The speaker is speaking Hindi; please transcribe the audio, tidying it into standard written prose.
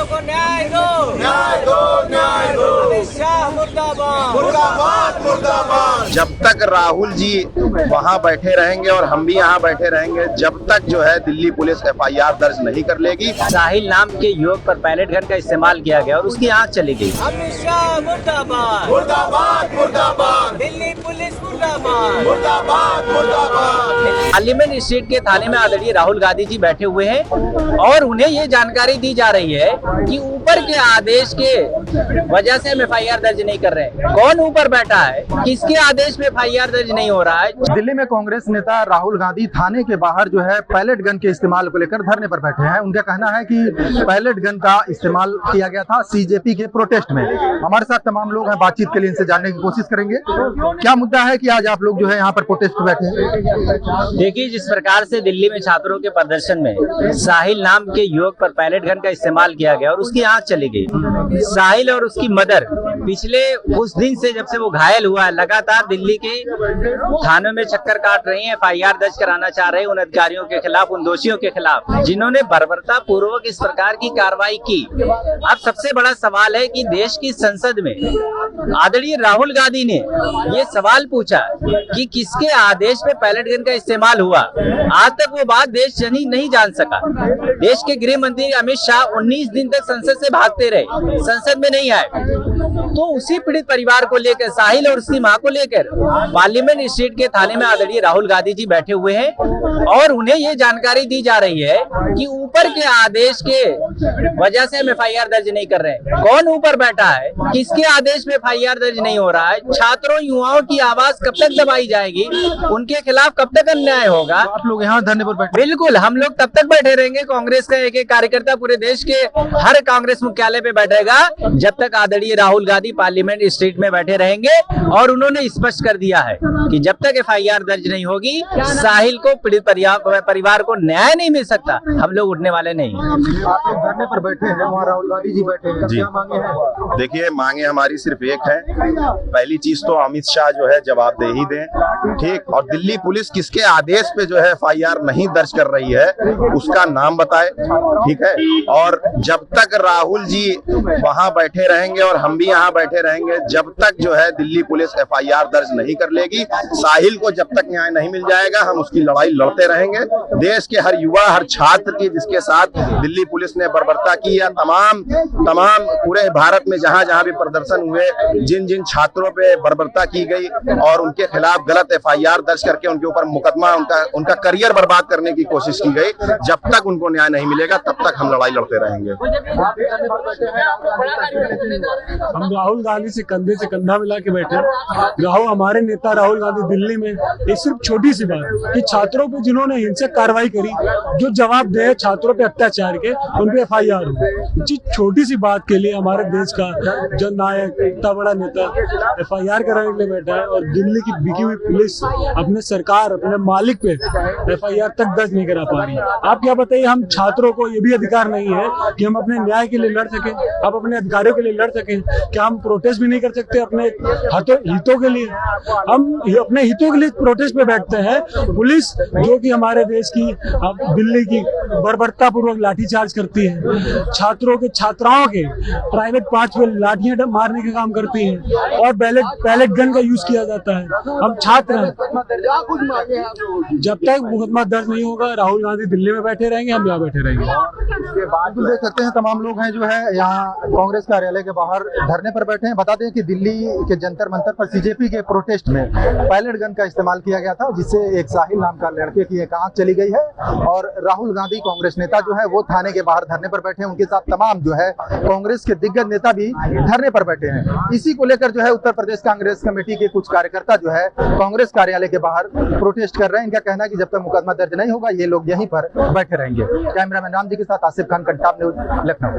को न्याय दो, न्याय दो, न्याय दो। अमित शाह मुर्दाबाद, मुर्दाबाद, मुर्दाबाद। जब तक राहुल जी वहां बैठे रहेंगे और हम भी यहाँ बैठे रहेंगे, जब तक जो है दिल्ली पुलिस FIR दर्ज नहीं कर लेगी। साहिल नाम के युवक पर पैलेट गन का इस्तेमाल किया गया और उसकी आंख चली गई। अमित शाह मुर्दाबाद, मुर्दाबाद, मुर्दाबाद। दिल्ली पुलिस मुर्दाबाद, मुर्दाबाद, मुर्दाबाद। पार्लियामेंट स्ट्रीट के थाने में आदरणीय राहुल गांधी जी बैठे हुए हैं और उन्हें ये जानकारी दी जा रही है कि ऊपर के आदेश के वजह से हम FIR दर्ज नहीं कर रहे हैं। कौन ऊपर बैठा है, किसके आदेश में FIR दर्ज नहीं हो रहा है? दिल्ली में कांग्रेस नेता राहुल गांधी थाने के बाहर जो है पैलेट गन के इस्तेमाल को लेकर धरने पर बैठे हैं। उनका कहना है कि पैलेट गन का इस्तेमाल किया गया था CJP के प्रोटेस्ट में। हमारे साथ तमाम लोग हैं, बातचीत के लिए इनसे जानने की कोशिश करेंगे। क्या मुद्दा है कि आज आप लोग जो है यहाँ पर प्रोटेस्ट पे बैठे हैं? देखिए, जिस प्रकार से दिल्ली में छात्रों के प्रदर्शन में साहिल नाम के युवक पर पैलेट गन का इस्तेमाल किया गया और उसकी आंख चली गई। साहिल और उसकी मदर पिछले कुछ दिन से, जब से वो घायल हुआ है, लगातार दिल्ली के थानों में चक्कर काट रही हैं, FIR दर्ज कराना चाह रहे हैं उन अधिकारियों के खिलाफ, उन दोषियों के खिलाफ जिन्होंने बर्बरता पूर्वक इस प्रकार की कार्रवाई की। अब सबसे बड़ा सवाल है कि देश की संसद में आदरणीय राहुल गांधी ने ये सवाल पूछा कि किसके आदेश पे पैलेट गन का इस्तेमाल हुआ। आज तक वो बात देश नहीं जान सका। देश के गृह मंत्री अमित शाह 19 दिन तक संसद से भागते रहे, संसद में नहीं आए। तो उसी पीड़ित परिवार को लेकर, साहिल और उसकी मां को लेकर पार्लियामेंट स्ट्रीट के थाने में आदरणीय राहुल गांधी जी बैठे हुए हैं और उन्हें ये जानकारी दी जा रही है कि ऊपर के आदेश के वजह से हम FIR दर्ज नहीं कर रहे हैं। कौन ऊपर बैठा है, किसके आदेश में FIR दर्ज नहीं हो रहा है? छात्रों युवाओं की आवाज कब तक दबाई जाएगी, उनके खिलाफ कब तक अन्याय होगा? आप लोग यहाँ धरने पर बैठे? बिल्कुल, हम लोग तब तक बैठे रहेंगे। कांग्रेस का एक कार्यकर्ता पूरे देश के हर कांग्रेस मुख्यालय पे बैठेगा जब तक आदरणीय राहुल गांधी पार्लियामेंट स्ट्रीट में बैठे रहेंगे। और उन्होंने स्पष्ट कर दिया है कि जब तक FIR दर्ज नहीं होगी, साहिल को पीड़ित परिवार को न्याय नहीं मिल सकता, हम लोग उठने वाले नहीं। आप लोग धरने पर बैठे हैं, वहाँ राहुल गांधी जी बैठे हैं, क्या मांगे हैं? देखिए, मांगे हमारी सिर्फ एक है। पहली चीज तो अमित शाह जो है जवाबदेही दें, ठीक, और दिल्ली पुलिस किसके आदेश पे जो है FIR नहीं दर्ज कर रही है उसका नाम बताए, ठीक है। और जब तक राहुल जी वहां बैठे रहेंगे और हम भी यहाँ बैठे रहेंगे, जब तक जो है दिल्ली पुलिस FIR दर्ज नहीं कर लेगी, साहिल को जब तक न्याय नहीं मिल जाएगा, हम उसकी लड़ाई लड़ते रहेंगे। देश के हर युवा, हर छात्र की जिसके साथ दिल्ली पुलिस ने बर्बरता की है, तमाम पूरे भारत में जहां जहां भी प्रदर्शन हुए, जिन जिन छात्रों पे बर्बरता की गई और उनके खिलाफ गलत FIR दर्ज करके उनके ऊपर मुकदमा, उनका करियर बर्बाद करने की कोशिश की गई, जब तक उनको न्याय नहीं मिलेगा तब तक हम लड़ाई लड़ते रहेंगे। हम राहुल गांधी से कंधे से कंधा मिला के बैठे। हमारे नेता राहुल गांधी दिल्ली में एक सिर्फ छोटी सी बात कि छात्रों पे जिन्होंने हिंसक कार्रवाई करी, जो जवाब दे छात्रों पे अत्याचार के, उन पे FIR हो। जिस छोटी सी बात के लिए हमारे देश का जननायक, इतना बड़ा नेता FIR कराने के लिए बैठा है और दिल्ली की बिकी हुई पुलिस अपने सरकार, अपने मालिक पे FIR तक दर्ज नहीं करा पा रही है। आप क्या बताइए, हम छात्रों को ये भी अधिकार नहीं है कि हम अपने न्याय के लिए लड़ सके, आप अपने अधिकारों के लिए लड़ सके? क्या हम प्रोटेस्ट भी नहीं कर सकते अपने हितों के लिए? हम अपने हितों के लिए प्रोटेस्ट पे बैठते हैं। पुलिस जो कि हमारे देश की, दिल्ली की बर्बरता पूर्वक लाठीचार्ज करती है, छात्रों के, छात्राओं के प्राइवेट पार्ट पे लाठियां मारने का काम करती है और पैलेट गन का यूज किया जाता है। हम छात्र हैं, जब तक मुकदमा दर्ज नहीं होगा राहुल गांधी दिल्ली में बैठे रहेंगे, हम यहाँ बैठे रहेंगे। देख सकते हैं तमाम लोग हैं जो है यहाँ कांग्रेस कार्यालय के बाहर धरने पर बैठे हैं। बता दें कि दिल्ली के जंतर मंतर पर CJP के प्रोटेस्ट में पैलेट गन का इस्तेमाल किया गया था, जिससे एक साहिल नाम का लड़के की एक आंख चली गई है। और राहुल गांधी कांग्रेस नेता जो है वो थाने के बाहर धरने पर बैठे हैं। उनके साथ तमाम जो है कांग्रेस के दिग्गज नेता भी धरने पर बैठे हैं। इसी को लेकर जो है उत्तर प्रदेश कांग्रेस कमेटी के कुछ कार्यकर्ता जो है कांग्रेस कार्यालय के बाहर प्रोटेस्ट कर रहे हैं। इनका कहना है कि जब तक मुकदमा दर्ज नहीं होगा ये लोग यहीं पर बैठे रहेंगे। कैमरामैन राम जी के साथ आसिफ खान, कंटाप न्यूज़, लखनऊ।